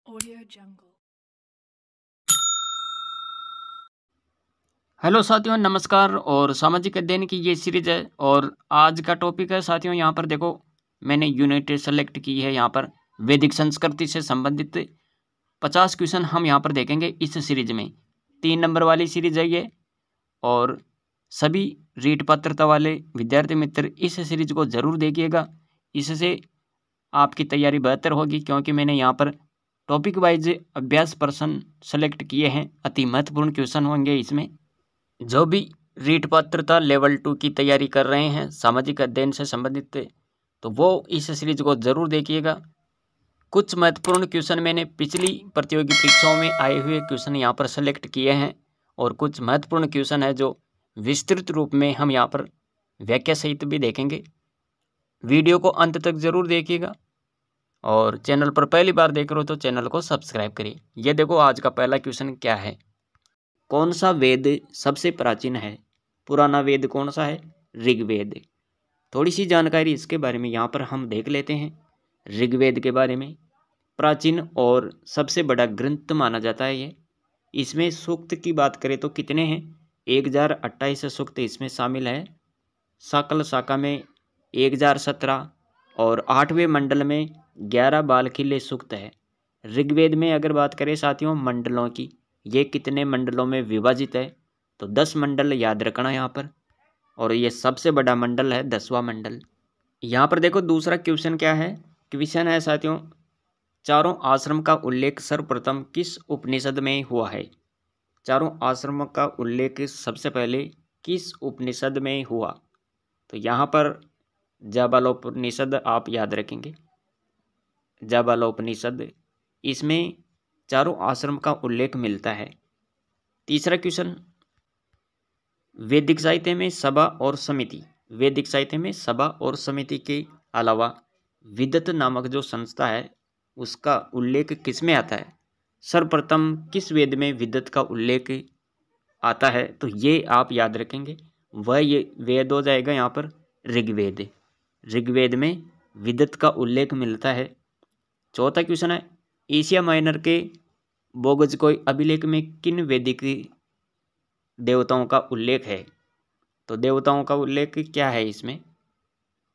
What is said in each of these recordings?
Audio Jungle। Hello साथियों, नमस्कार। और सामाजिक अध्ययन की ये सीरीज है और आज का टॉपिक है साथियों, यहाँ पर देखो मैंने यूनिट सेलेक्ट की है। यहाँ पर वैदिक संस्कृति से संबंधित 50 क्वेश्चन हम यहाँ पर देखेंगे इस सीरीज में। 3 नंबर वाली सीरीज है ये और सभी रीट पात्रता वाले विद्यार्थी मित्र इस सीरीज को जरूर देखिएगा। इससे आपकी तैयारी बेहतर होगी क्योंकि मैंने यहाँ पर टॉपिक वाइज अभ्यास प्रश्न सेलेक्ट किए हैं। अति महत्वपूर्ण क्वेश्चन होंगे इसमें। जो भी रीट पात्रता लेवल 2 की तैयारी कर रहे हैं सामाजिक अध्ययन से संबंधित, तो वो इस सीरीज को जरूर देखिएगा। कुछ महत्वपूर्ण क्वेश्चन मैंने पिछली प्रतियोगी परीक्षाओं में आए हुए क्वेश्चन यहाँ पर सेलेक्ट किए हैं और कुछ महत्वपूर्ण क्वेश्चन है जो विस्तृत रूप में हम यहाँ पर व्याख्या सहित भी देखेंगे। वीडियो को अंत तक जरूर देखिएगा और चैनल पर पहली बार देख रहे हो तो चैनल को सब्सक्राइब करिए। ये देखो आज का पहला क्वेश्चन क्या है। कौन सा वेद सबसे प्राचीन है? पुराना वेद कौन सा है? ऋग्वेद। थोड़ी सी जानकारी इसके बारे में यहाँ पर हम देख लेते हैं। ऋग्वेद के बारे में प्राचीन और सबसे बड़ा ग्रंथ माना जाता है ये। इसमें सूक्त की बात करें तो कितने हैं? 1028 सूक्त इसमें शामिल है। सकल शाखा में 1017 और 8वें मंडल में 11 बालखिल्य सूक्त है। ऋग्वेद में अगर बात करें साथियों मंडलों की, ये कितने मंडलों में विभाजित है? तो 10 मंडल याद रखना यहाँ पर, और ये सबसे बड़ा मंडल है 10वां मंडल। यहाँ पर देखो दूसरा क्वेश्चन क्या है। क्वेश्चन है साथियों, चारों आश्रम का उल्लेख सर्वप्रथम किस उपनिषद में हुआ है? चारों आश्रम का उल्लेख सबसे पहले किस उपनिषद में हुआ? तो यहाँ पर जाबालोपनिषद आप याद रखेंगे। जाबालोपनिषद, इसमें चारों आश्रम का उल्लेख मिलता है। तीसरा क्वेश्चन, वैदिक साहित्य में सभा और समिति, वैदिक साहित्य में सभा और समिति के अलावा विदत नामक जो संस्था है उसका उल्लेख किसमें आता है? सर्वप्रथम किस वेद में विदत का उल्लेख आता है? तो ये आप याद रखेंगे, वह ये वेद हो जाएगा यहाँ पर ऋग्वेद। ऋग्वेद में विदत का उल्लेख मिलता है। चौथा क्वेश्चन है, एशिया माइनर के बोगजकोई अभिलेख में किन वैदिक देवताओं का उल्लेख है? तो देवताओं का उल्लेख क्या है इसमें?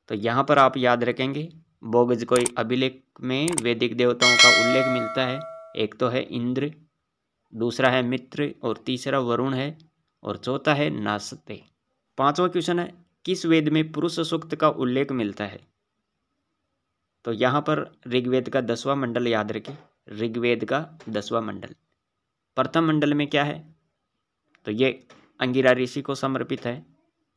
तो यहाँ पर आप याद रखेंगे, बोगजकोई अभिलेख में वैदिक देवताओं का उल्लेख मिलता है। एक तो है इंद्र, दूसरा है मित्र और तीसरा वरुण है और चौथा है नासते। पांचवा क्वेश्चन है, किस वेद में पुरुष सूक्त का उल्लेख मिलता है? तो यहाँ पर ऋग्वेद का 10वां मंडल याद रखें, ऋग्वेद का 10वां मंडल। प्रथम मंडल में क्या है? तो ये अंगिरा ऋषि को समर्पित है।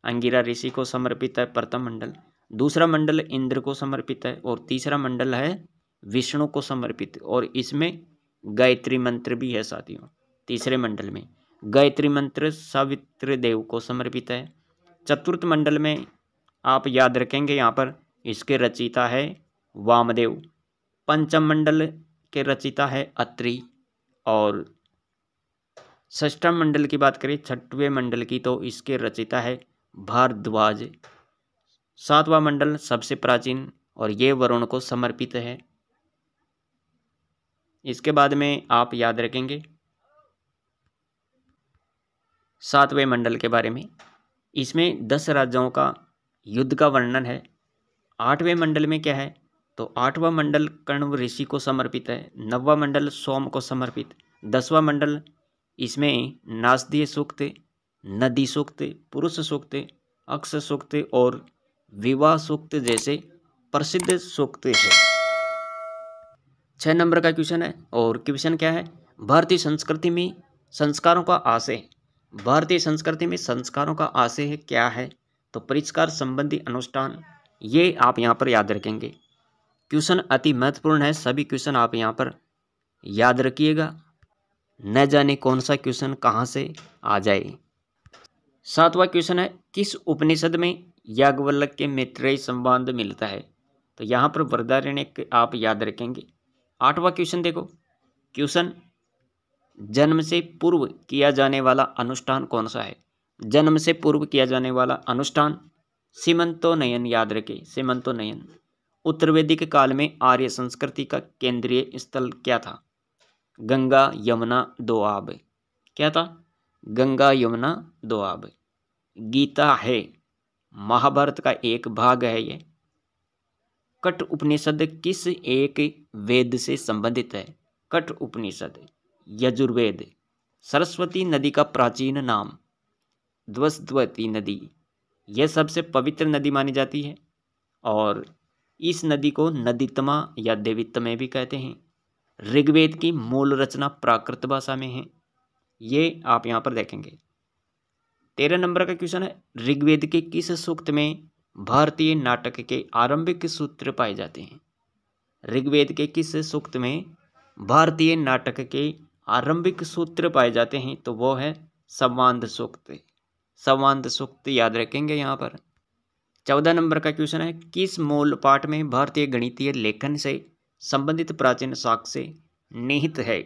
अंगिरा ऋषि को समर्पित है प्रथम मंडल। दूसरा मंडल इंद्र को समर्पित है और तीसरा मंडल है विष्णु को समर्पित, और इसमें गायत्री मंत्र भी है साथियों। तीसरे मंडल में गायत्री मंत्र सावित्री देव को समर्पित है। चतुर्थ मंडल में आप याद रखेंगे, यहाँ पर इसके रचयिता है वामदेव। पंचम मंडल के रचयिता है अत्रि, और षष्ठम मंडल की बात करें, छठवें मंडल की, तो इसके रचयिता है भारद्वाज। सातवां मंडल सबसे प्राचीन और ये वरुण को समर्पित है। इसके बाद में आप याद रखेंगे सातवें मंडल के बारे में, इसमें 10 राजाओं का युद्ध का वर्णन है। आठवें मंडल में क्या है? तो आठवां मंडल कण्व ऋषि को समर्पित है। नौवां मंडल सोम को समर्पित। 10वां मंडल, इसमें नासदीय सूक्त, नदी सूक्त, पुरुष सूक्त, अक्ष सूक्त और विवाह सूक्त जैसे प्रसिद्ध सूक्त है। 6 नंबर का क्वेश्चन है, और क्वेश्चन क्या है, भारतीय संस्कृति में संस्कारों का आशय, भारतीय संस्कृति में संस्कारों का आशय क्या है? तो परिष्कार संबंधी अनुष्ठान, ये आप यहाँ पर याद रखेंगे। क्वेश्चन अति महत्वपूर्ण है, सभी क्वेश्चन आप यहाँ पर याद रखिएगा, न जाने कौन सा क्वेश्चन कहाँ से आ जाए। 7वां क्वेश्चन है, किस उपनिषद में याज्ञवल्क्य के मैत्रेयी संवाद मिलता है? तो यहाँ पर बृहदारण्यक आप याद रखेंगे। 8वां क्वेश्चन देखो, क्वेश्चन, जन्म से पूर्व किया जाने वाला अनुष्ठान कौन सा है? जन्म से पूर्व किया जाने वाला अनुष्ठान सीमंतोन्नयन, याद रखें सीमंतोन्नयन। उत्तर वैदिक काल में आर्य संस्कृति का केंद्रीय स्थल क्या था? गंगा यमुना दो आब। क्या था? गंगा यमुना दो आब। गीता है महाभारत का एक भाग है ये। कठ उपनिषद किस एक वेद से संबंधित है? कठ उपनिषद यजुर्वेद। सरस्वती नदी का प्राचीन नाम? द्वस्वती नदी। यह सबसे पवित्र नदी मानी जाती है और इस नदी को नदीतमा या देवीतमा भी कहते हैं। ऋग्वेद की मूल रचना प्राकृत भाषा में है, ये आप यहाँ पर देखेंगे। 13 नंबर का क्वेश्चन है, ऋग्वेद के किस सूक्त में भारतीय नाटक के आरंभिक सूत्र पाए जाते हैं? ऋग्वेद के किस सूक्त में भारतीय नाटक के आरंभिक सूत्र पाए जाते हैं? तो वो है संवाद सूक्त। संवाद सूक्त याद रखेंगे यहाँ पर। 14 नंबर का क्वेश्चन है, किस मूल पाठ में भारतीय गणितीय लेखन से संबंधित प्राचीन साक्ष्य निहित है?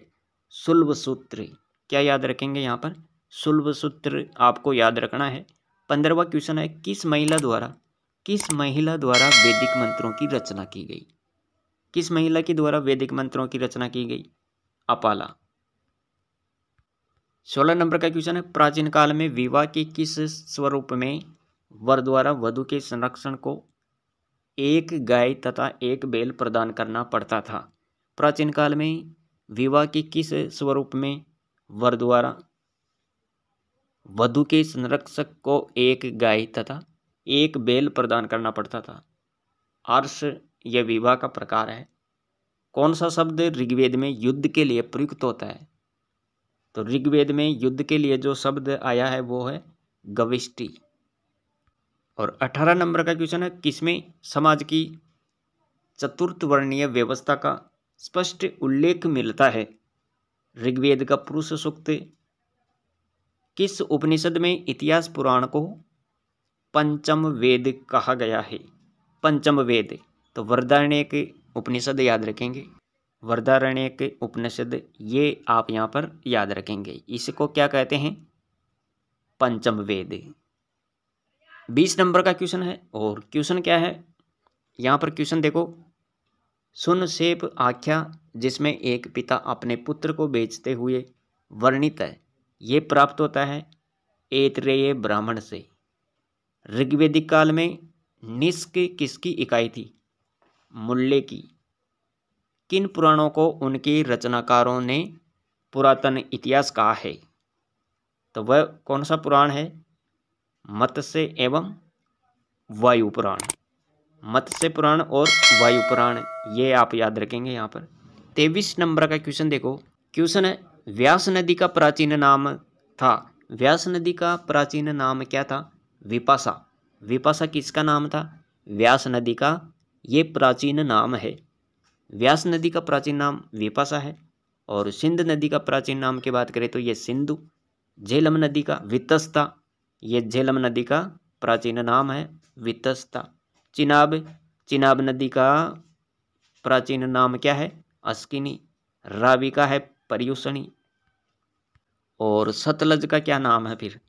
सुलभ सूत्र। क्या याद रखेंगे यहाँ पर? सुलभ सूत्र आपको याद रखना है। 15वां क्वेश्चन है, किस महिला द्वारा वैदिक मंत्रों की रचना की गई? किस महिला के द्वारा वैदिक मंत्रों की रचना की गई? अपाला। 16 नंबर का क्वेश्चन है, प्राचीन काल में विवाह के किस स्वरूप में वर द्वारा वधु के संरक्षण को एक गाय तथा एक बैल प्रदान करना पड़ता था? प्राचीन काल में विवाह के किस स्वरूप में वर द्वारा वधु के संरक्षक को एक गाय तथा एक बैल प्रदान करना पड़ता था? आर्ष यह विवाह का प्रकार है। कौन सा शब्द ऋग्वेद में युद्ध के लिए प्रयुक्त होता है? तो ऋग्वेद में युद्ध के लिए जो शब्द आया है वो है गविष्टि। और 18 नंबर का क्वेश्चन है, किसमें समाज की चतुर्थ वर्णीय व्यवस्था का स्पष्ट उल्लेख मिलता है? ऋग्वेद का पुरुष सूक्त। किस उपनिषद में इतिहास पुराण को पंचम वेद कहा गया है? पंचम वेद। तो वृहदारण्यक उपनिषद याद रखेंगे। वृहदारण्यक उपनिषद ये आप यहाँ पर याद रखेंगे। इसको क्या कहते हैं? पंचम वेद। 20 नंबर का क्वेश्चन है और क्वेश्चन क्या है यहाँ पर? क्वेश्चन देखो, सुन सेप आख्या जिसमें एक पिता अपने पुत्र को बेचते हुए वर्णित है, ये प्राप्त होता है ऐतरेय ब्राह्मण से। ऋग्वेदिक काल में निष्क किसकी इकाई थी? मूल्य की। किन पुराणों को उनके रचनाकारों ने पुरातन इतिहास कहा है? तो वह कौन सा पुराण है? मत्स्य एवं वायु पुराण। मत्स्य पुराण और वायु पुराण ये आप याद रखेंगे यहाँ पर। 23 नंबर का क्वेश्चन देखो। क्वेश्चन है, व्यास नदी का प्राचीन नाम था? व्यास नदी का प्राचीन नाम क्या था? विपाशा। विपाशा किसका नाम था? व्यास नदी का ये प्राचीन नाम है। व्यास नदी का प्राचीन नाम विपाशा है। और सिंध नदी का प्राचीन नाम की बात करें तो ये सिंधु। झेलम नदी का वितस्ता, ये झेलम नदी का प्राचीन नाम है वितस्ता। चिनाब नदी का प्राचीन नाम क्या है? अस्किनी। रावी का है पर्युषणी। और सतलज का क्या नाम है फिर?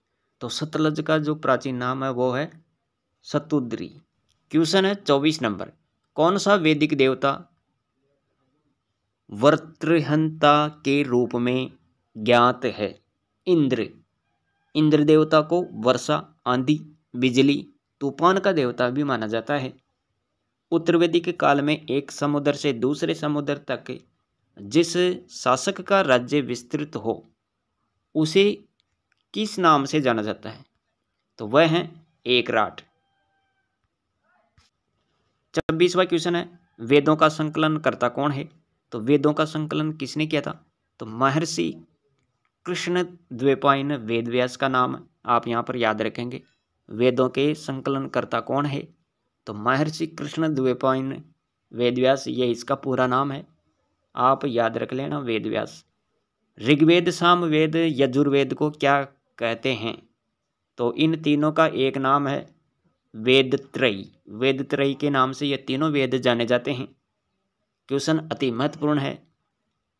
तो सतलज का जो प्राचीन नाम है वो है सतुद्री। क्वेश्चन है 24 नंबर, कौन सा वैदिक देवता वर्तृहंता के रूप में ज्ञात है? इंद्र। इंद्र देवता को वर्षा, आंधी, बिजली, तूफान का देवता भी माना जाता है। उत्तर वैदिक काल में एक समुद्र से दूसरे समुद्र तक जिस शासक का राज्य विस्तृत हो उसे किस नाम से जाना जाता है? तो वह है एकराट। 26वां क्वेश्चन है, वेदों का संकलन करता कौन है? तो वेदों का संकलन किसने किया था? तो महर्षि कृष्णद्वैपायन वेदव्यास का नाम आप यहाँ पर याद रखेंगे। वेदों के संकलन करता कौन है? तो महर्षि कृष्णद्वैपायन वेदव्यास, ये इसका पूरा नाम है, आप याद रख लेना वेदव्यास। ऋग्वेद, सामवेद, यजुर्वेद को क्या कहते हैं? तो इन तीनों का एक नाम है वेदत्रयी। वेदत्रयी के नाम से ये तीनों वेद जाने जाते हैं। क्वेश्चन अति महत्वपूर्ण है।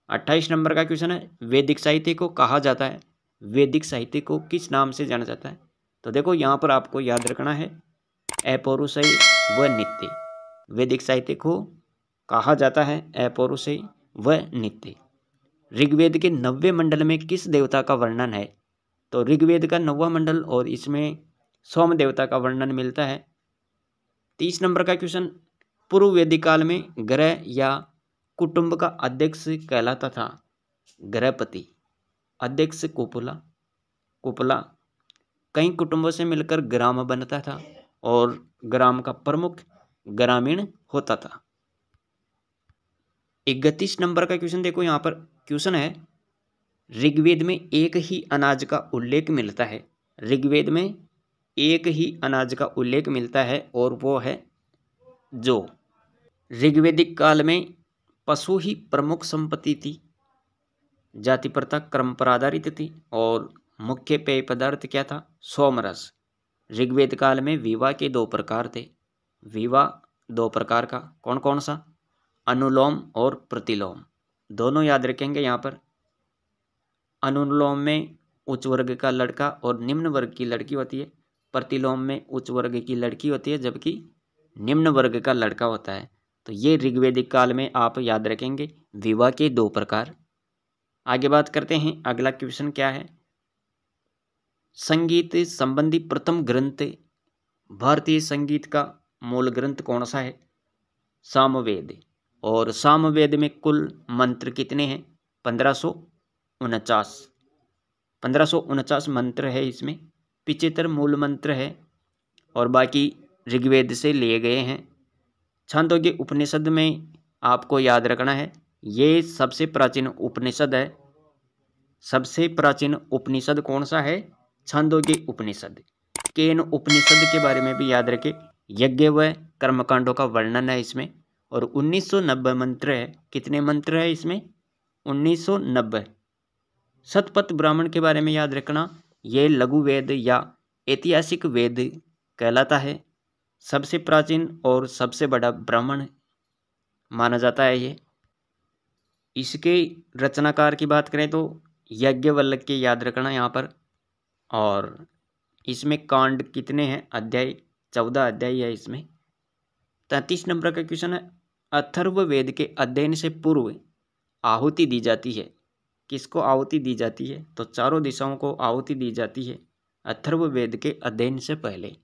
28 नंबर का क्वेश्चन है, वैदिक साहित्य को कहा जाता है? वैदिक साहित्य को किस नाम से जाना जाता है? तो देखो यहाँ पर आपको याद रखना है अपौरुषेय व नित्य। वैदिक साहित्य को कहा जाता है अपौरुषेय व नित्य। ऋग्वेद के 90वें मंडल में किस देवता का वर्णन है? तो ऋग्वेद का 9वां मंडल और इसमें सोम देवता का वर्णन मिलता है। 30 नंबर का क्वेश्चन, पूर्व वैदिक काल में ग्रह या कुटुंब का अध्यक्ष कहलाता था? गृहपति, अध्यक्ष कुपला। कई कुटुंबों से मिलकर ग्राम बनता था और ग्राम का प्रमुख ग्रामीण होता था। 31 नंबर का क्वेश्चन देखो, यहाँ पर क्वेश्चन है, ऋग्वेद में एक ही अनाज का उल्लेख मिलता है। ऋग्वेद में एक ही अनाज का उल्लेख मिलता है और वो है जौ। ऋग्वेदिक काल में पशु ही प्रमुख संपत्ति थी, जाति प्रथा क्रम पर आधारित थी और मुख्य पेय पदार्थ क्या था? सोमरस। ऋग्वेद काल में विवाह के 2 प्रकार थे। विवाह 2 प्रकार का, कौन कौन सा? अनुलोम और प्रतिलोम। दोनों याद रखेंगे यहाँ पर। अनुलोम में उच्च वर्ग का लड़का और निम्न वर्ग की लड़की होती है। प्रतिलोम में उच्च वर्ग की लड़की होती है जबकि निम्न वर्ग का लड़का होता है। तो ये ऋग्वेदिक काल में आप याद रखेंगे, विवाह के 2 प्रकार। आगे बात करते हैं, अगला क्वेश्चन क्या है? संगीत संबंधी प्रथम ग्रंथ, भारतीय संगीत का मूल ग्रंथ कौन सा है? सामवेद। और सामवेद में कुल मंत्र कितने हैं? 1549 मंत्र है इसमें। 75 मूल मंत्र है और बाकी ऋग्वेद से लिए गए हैं। छांदोग्य उपनिषद में आपको याद रखना है, ये सबसे प्राचीन उपनिषद है। सबसे प्राचीन उपनिषद कौन सा है? छांदोग्य उपनिषद। केन उपनिषद के बारे में भी याद रखें, यज्ञ व कर्मकांडों का वर्णन है इसमें। और 1990 मंत्र है। कितने मंत्र है इसमें? 1990। शतपथ ब्राह्मण के बारे में याद रखना, ये लघु वेद या ऐतिहासिक वेद कहलाता है। सबसे प्राचीन और सबसे बड़ा ब्राह्मण माना जाता है ये। इसके रचनाकार की बात करें तो याज्ञवल्क्य के याद रखना यहाँ पर। और इसमें कांड कितने हैं? अध्याय 14 अध्याय है इसमें। 33 नंबर का क्वेश्चन है, अथर्ववेद के अध्ययन से पूर्व आहुति दी जाती है। किसको आहुति दी जाती है? तो चारों दिशाओं को आहुति दी जाती है अथर्ववेद के अध्ययन से पहले।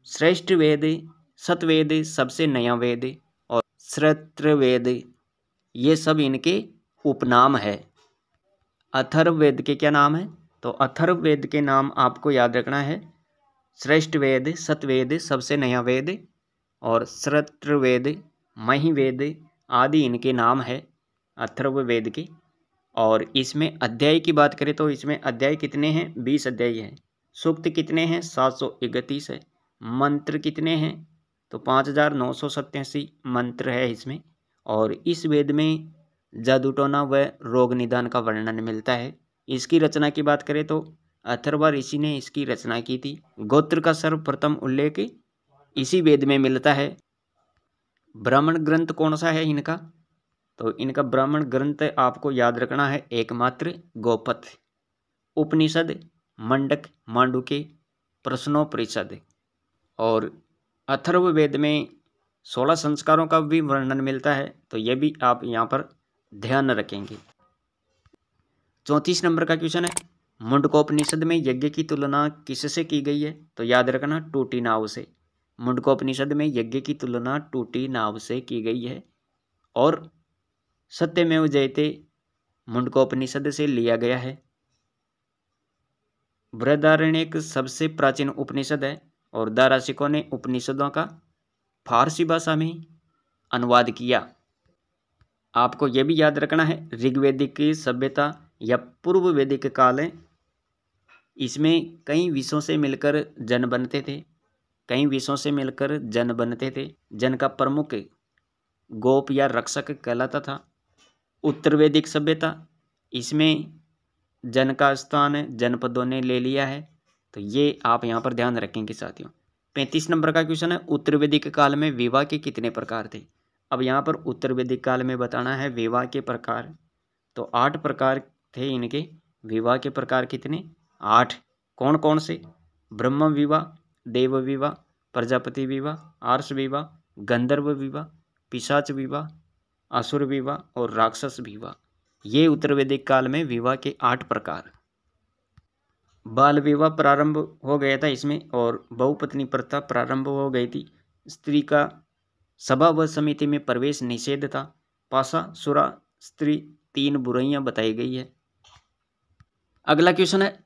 श्रेष्ठ वेद, सतवेद, सबसे नया वेद और श्रत्रवेद, ये सब इनके उपनाम है। अथर्ववेद के क्या नाम है? तो अथर्ववेद के नाम आपको याद रखना है, श्रेष्ठ वेद, सतवेद, सबसे नया वेद और श्रत्रवेद, महिवेद आदि इनके नाम है अथर्ववेद के। और इसमें अध्याय की बात करें तो इसमें अध्याय कितने हैं? 20 अध्याय हैं। सूक्त कितने हैं? 731 है। मंत्र कितने हैं? तो 5987 मंत्र है इसमें। और इस वेद में जादूटोना व रोग निदान का वर्णन मिलता है। इसकी रचना की बात करें तो अथर्वा ऋषि ने इसकी रचना की थी। गोत्र का सर्वप्रथम उल्लेख इसी वेद में मिलता है। ब्राह्मण ग्रंथ कौन सा है इनका? तो इनका ब्राह्मण ग्रंथ आपको याद रखना है एकमात्र गोपथ। उपनिषद मंडक, मांडुक्य, प्रश्नोपनिषद। और अथर्ववेद में 16 संस्कारों का भी वर्णन मिलता है, तो ये भी आप यहाँ पर ध्यान रखेंगे। 34 नंबर का क्वेश्चन है, मुंडकोपनिषद में यज्ञ की तुलना किससे की गई है? तो याद रखना, टूटी नाव से। मुंडकोपनिषद में यज्ञ की तुलना टूटी नाव से की गई है। और सत्यमेव जयते मुंडकोपनिषद से लिया गया है। बृहदारण्यक सबसे प्राचीन उपनिषद है और दाराशिकों ने उपनिषदों का फारसी भाषा में अनुवाद किया। आपको यह भी याद रखना है, ऋग्वेदिक सभ्यता या पूर्व वैदिक काल है, इसमें कई विषयों से मिलकर जन बनते थे। कई विषयों से मिलकर जन बनते थे। जन का प्रमुख गोप या रक्षक कहलाता था। उत्तर वैदिक सभ्यता, इसमें जन का स्थान जनपदों ने ले लिया है, तो ये आप यहाँ पर ध्यान रखेंगे साथियों। 35 नंबर का क्वेश्चन है, उत्तर वैदिक काल में विवाह के कितने प्रकार थे? अब यहाँ पर उत्तर वैदिक काल में बताना है विवाह के प्रकार। तो 8 प्रकार थे इनके विवाह के प्रकार। कितने? 8। कौन कौन से? ब्रह्म विवाह, देव विवाह, प्रजापति विवाह, आर्ष विवाह, गंधर्व विवाह, पिशाच विवाह, असुर विवाह और राक्षस विवाह। ये उत्तर वैदिक काल में विवाह के 8 प्रकार। बाल विवाह प्रारंभ हो गया था इसमें, और बहुपत्नी प्रथा प्रारंभ हो गई थी। स्त्री का सभा व समिति में प्रवेश निषेध था। पाशा, सुरा, स्त्री 3 बुराइयां बताई गई है। अगला क्वेश्चन है,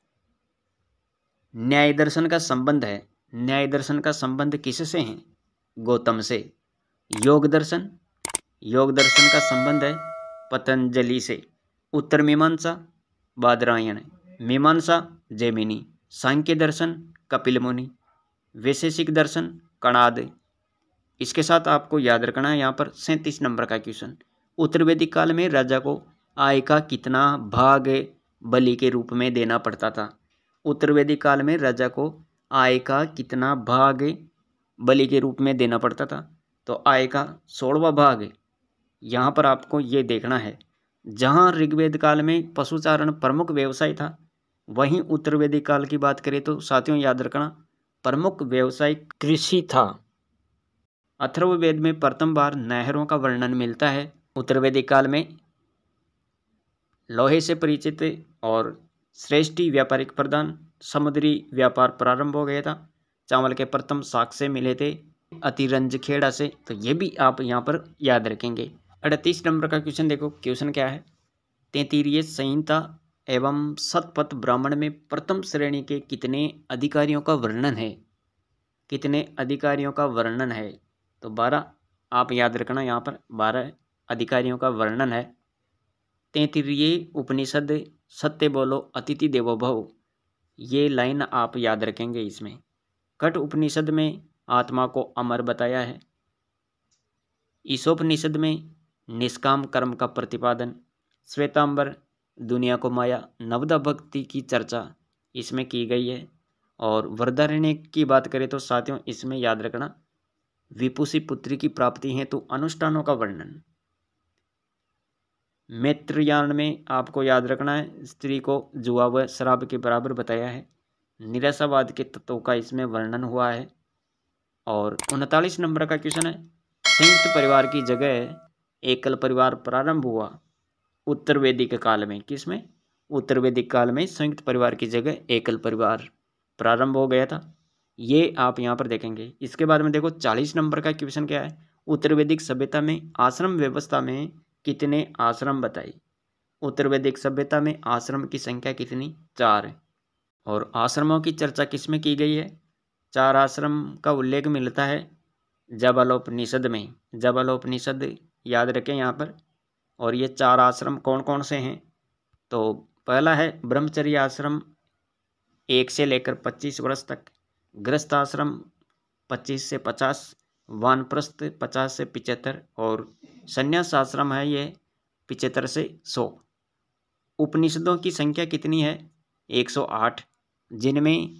न्याय दर्शन का संबंध है। न्याय दर्शन का संबंध किससे है? गौतम से। योग दर्शन का संबंध है पतंजलि से। उत्तर मीमांसा बादरायण, मीमांसा जैमिनी, सांख्य दर्शन कपिल मुनि, वैशेषिक दर्शन कणाद। इसके साथ आपको याद रखना है यहाँ पर 37 नंबर का क्वेश्चन। उत्तर वैदिक काल में राजा को आय का कितना भाग बलि के रूप में देना पड़ता था? उत्तर वैदिक काल में राजा को आय का कितना भाग बलि के रूप में देना पड़ता था? तो आय का 16वां भाग। यहाँ पर आपको ये देखना है, जहाँ ऋग्वेद काल में पशुचारण प्रमुख व्यवसाय था, वहीं उत्तर वैदिक काल की बात करें तो साथियों याद रखना प्रमुख व्यवसाय कृषि था। अथर्ववेद में प्रथम बार नहरों का वर्णन मिलता है। उत्तर वैदिक काल में लोहे से परिचित और श्रेष्ठी व्यापारिक प्रदान, समुद्री व्यापार प्रारंभ हो गया था। चावल के प्रथम साक्ष्य मिले थे अतिरंजखेड़ा से, तो ये भी आप यहाँ पर याद रखेंगे। 38 नंबर का क्वेश्चन देखो, क्वेश्चन क्या है? तैत्तिरीय संहिता एवं शतपथ ब्राह्मण में प्रथम श्रेणी के कितने अधिकारियों का वर्णन है? कितने अधिकारियों का वर्णन है? तो 12 आप याद रखना, यहाँ पर 12 अधिकारियों का वर्णन है। तैत्तिरीय उपनिषद सत्य बोलो अतिथि देवो भव, ये लाइन आप याद रखेंगे इसमें। कठ उपनिषद में आत्मा को अमर बताया है। ईशोपनिषद में निष्काम कर्म का प्रतिपादन। श्वेतांबर दुनिया को माया नवदा भक्ति की चर्चा इसमें की गई है। और वृदारण्य की बात करें तो साथियों इसमें याद रखना विपुषी पुत्री की प्राप्ति हेतु अनुष्ठानों का वर्णन। मैत्रेयान में आपको याद रखना है स्त्री को जुआ व शराब के बराबर बताया है। निराशावाद के तत्वों का इसमें वर्णन हुआ है। और 39 नंबर का क्वेश्चन है, संयुक्त परिवार की जगह एकल परिवार प्रारंभ हुआ उत्तर वैदिक काल में। किसमें? उत्तर वैदिक काल में संयुक्त परिवार की जगह एकल परिवार प्रारंभ हो गया था। ये आप यहाँ पर देखेंगे। इसके बाद में देखो 40 नंबर का क्वेश्चन क्या है, उत्तर वैदिक सभ्यता में आश्रम व्यवस्था में कितने आश्रम बताइए? उत्तर वैदिक सभ्यता में आश्रम की संख्या कितनी? 4। और आश्रमों की चर्चा किसमें की गई है? 4 आश्रम का उल्लेख मिलता है जाबालोपनिषद में। जाबालोपनिषद याद रखें यहाँ पर। और ये 4 आश्रम कौन कौन से हैं? तो पहला है ब्रह्मचर्य आश्रम 1 से लेकर 25 वर्ष तक, गृहस्थ आश्रम 25 से 50, वानप्रस्थ 50 से 75 और संन्यास आश्रम है ये 75 से 100। उपनिषदों की संख्या कितनी है? 108, जिनमें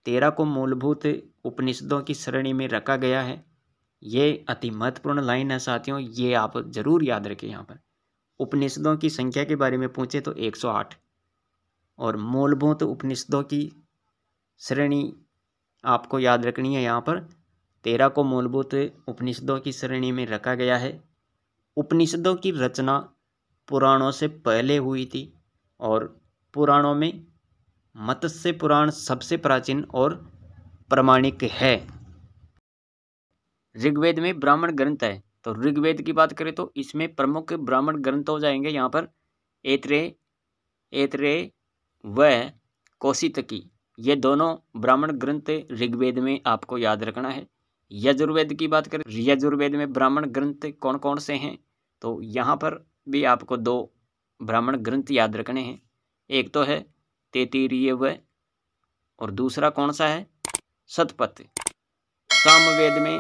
13 को मूलभूत उपनिषदों की श्रेणी में रखा गया है। ये अति महत्वपूर्ण लाइन है साथियों, ये आप जरूर याद रखें। यहाँ पर उपनिषदों की संख्या के बारे में पूछे तो 108, और मूलभूत उपनिषदों की श्रेणी आपको याद रखनी है। यहाँ पर 13 को मूलभूत उपनिषदों की श्रेणी में रखा गया है। उपनिषदों की रचना पुराणों से पहले हुई थी, और पुराणों में मत्स्य पुराण सबसे प्राचीन और प्रामाणिक है। ऋग्वेद में ब्राह्मण ग्रंथ है, तो ऋग्वेद की बात करें तो इसमें प्रमुख ब्राह्मण ग्रंथ हो जाएंगे यहाँ पर ऐतरेय व कौशितकी। ये दोनों ब्राह्मण ग्रंथ ऋग्वेद में आपको याद रखना है। यजुर्वेद की बात करें, यजुर्वेद में ब्राह्मण ग्रंथ कौन कौन से हैं? तो यहाँ पर भी आपको 2 ब्राह्मण ग्रंथ याद रखने हैं। एक तो है तैत्तिरीय और दूसरा कौन सा है? शतपथ। सामवेद में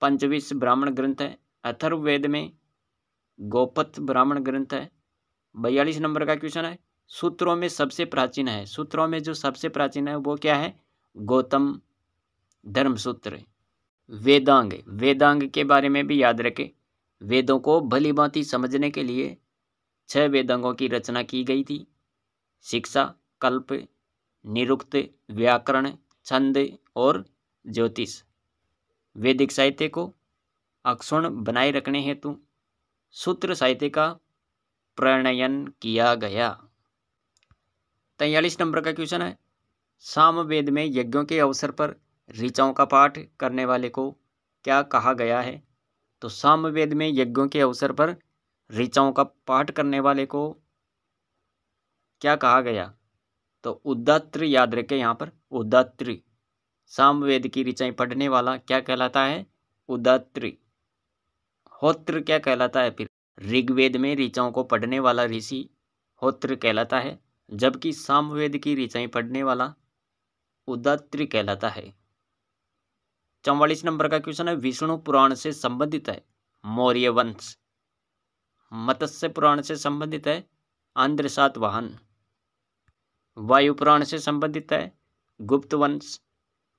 पंचविंश ब्राह्मण ग्रंथ है। अथर्ववेद में गोपथ ब्राह्मण ग्रंथ है। 42 नंबर का क्वेश्चन है, सूत्रों में सबसे प्राचीन है। सूत्रों में जो सबसे प्राचीन है वो क्या है? गौतम धर्मसूत्र। वेदांग, वेदांग के बारे में भी याद रखें। वेदों को भली भांति समझने के लिए 6 वेदांगों की रचना की गई थी। शिक्षा, कल्प, निरुक्त, व्याकरण, छंद और ज्योतिष। वैदिक साहित्य को अक्षुण्ण बनाए रखने हेतु सूत्र साहित्य का प्रणयन किया गया। 43 नंबर का क्वेश्चन है, सामवेद में यज्ञों के अवसर पर ऋचाओं का पाठ करने वाले को क्या कहा गया है? तो सामवेद में यज्ञों के अवसर पर ऋचाओं का पाठ करने वाले को क्या कहा गया? तो उद्धात्री याद रखें, यहाँ पर उद्धात्री, सामवेद की ऋचाएं पढ़ने वाला क्या कहलाता है? उद्धात्री। होत्र क्या कहलाता है? फिर ऋग्वेद में ऋचाओं को पढ़ने वाला ऋषि होत्र कहलाता है, जबकि सामवेद की ऋचाएं पढ़ने वाला उद्धात्री कहलाता है। 44 नंबर का क्वेश्चन है, विष्णु पुराण से संबंधित है मौर्य वंश, मत्स्य पुराण से संबंधित है आंध्र सातवाहन, वायु पुराण से संबंधित है गुप्त वंश,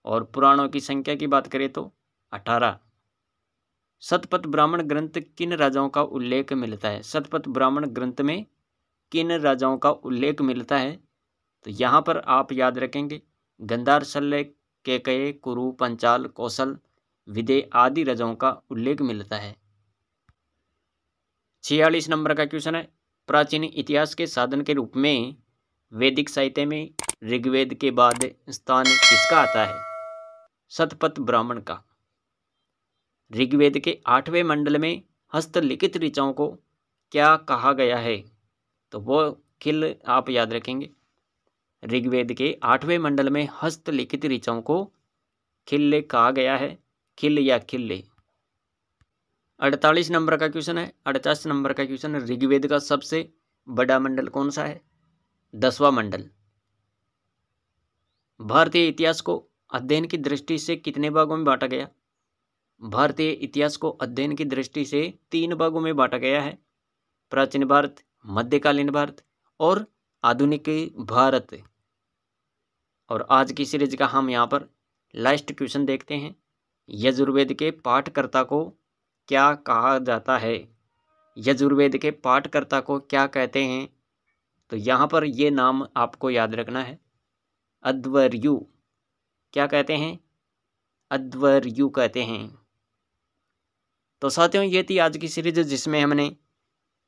और पुराणों की संख्या की बात करें तो 18। शतपथ ब्राह्मण ग्रंथ किन राजाओं का उल्लेख मिलता है? शतपथ ब्राह्मण ग्रंथ में किन राजाओं का उल्लेख मिलता है? तो यहाँ पर आप याद रखेंगे गंधार, शल्य, केकय, कुरु, पंचाल, कौशल, विदेह आदि राजाओं का उल्लेख मिलता है। 46 नंबर का क्वेश्चन है, प्राचीन इतिहास के साधन के रूप में वैदिक साहित्य में ऋग्वेद के बाद स्थान किसका आता है? शतपथ ब्राह्मण का। ऋग्वेद के 8वें मंडल में हस्तलिखित ऋचाओं को क्या कहा गया है? तो वो खिल आप याद रखेंगे। ऋग्वेद के 8वें मंडल में हस्तलिखित ऋचाओं को खिल्ले कहा गया है, खिल या खिल्ले। 48 नंबर का क्वेश्चन है, 48 नंबर का क्वेश्चन है, ऋग्वेद का सबसे बड़ा मंडल कौन सा है? 10वां मंडल। भारतीय इतिहास को अध्ययन की दृष्टि से कितने भागों में बांटा गया? भारतीय इतिहास को अध्ययन की दृष्टि से 3 भागों में बांटा गया है, प्राचीन भारत, मध्यकालीन भारत और आधुनिक भारत। और आज की सीरीज का हम यहाँ पर लास्ट क्वेश्चन देखते हैं, यजुर्वेद के पाठकर्ता को क्या कहा जाता है? यजुर्वेद के पाठकर्ता को क्या कहते हैं? तो यहाँ पर ये नाम आपको याद रखना है, अध्वर्यु। क्या कहते हैं? अध्वर्यु कहते हैं। तो साथियों, ये थी आज की सीरीज जिसमें हमने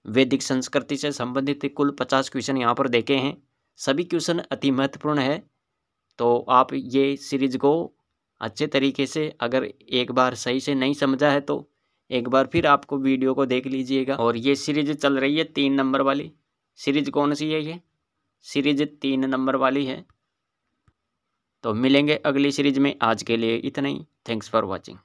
वैदिक संस्कृति से संबंधित कुल 50 क्वेश्चन यहाँ पर देखे हैं। सभी क्वेश्चन अति महत्वपूर्ण है, तो आप ये सीरीज को अच्छे तरीके से, अगर एक बार सही से नहीं समझा है तो एक बार फिर आपको वीडियो को देख लीजिएगा। और ये सीरीज चल रही है 3 नंबर वाली। सीरीज कौन सी है? ये सीरीज 3 नंबर वाली है। तो मिलेंगे अगली सीरीज में, आज के लिए इतना ही। Thanks for watching.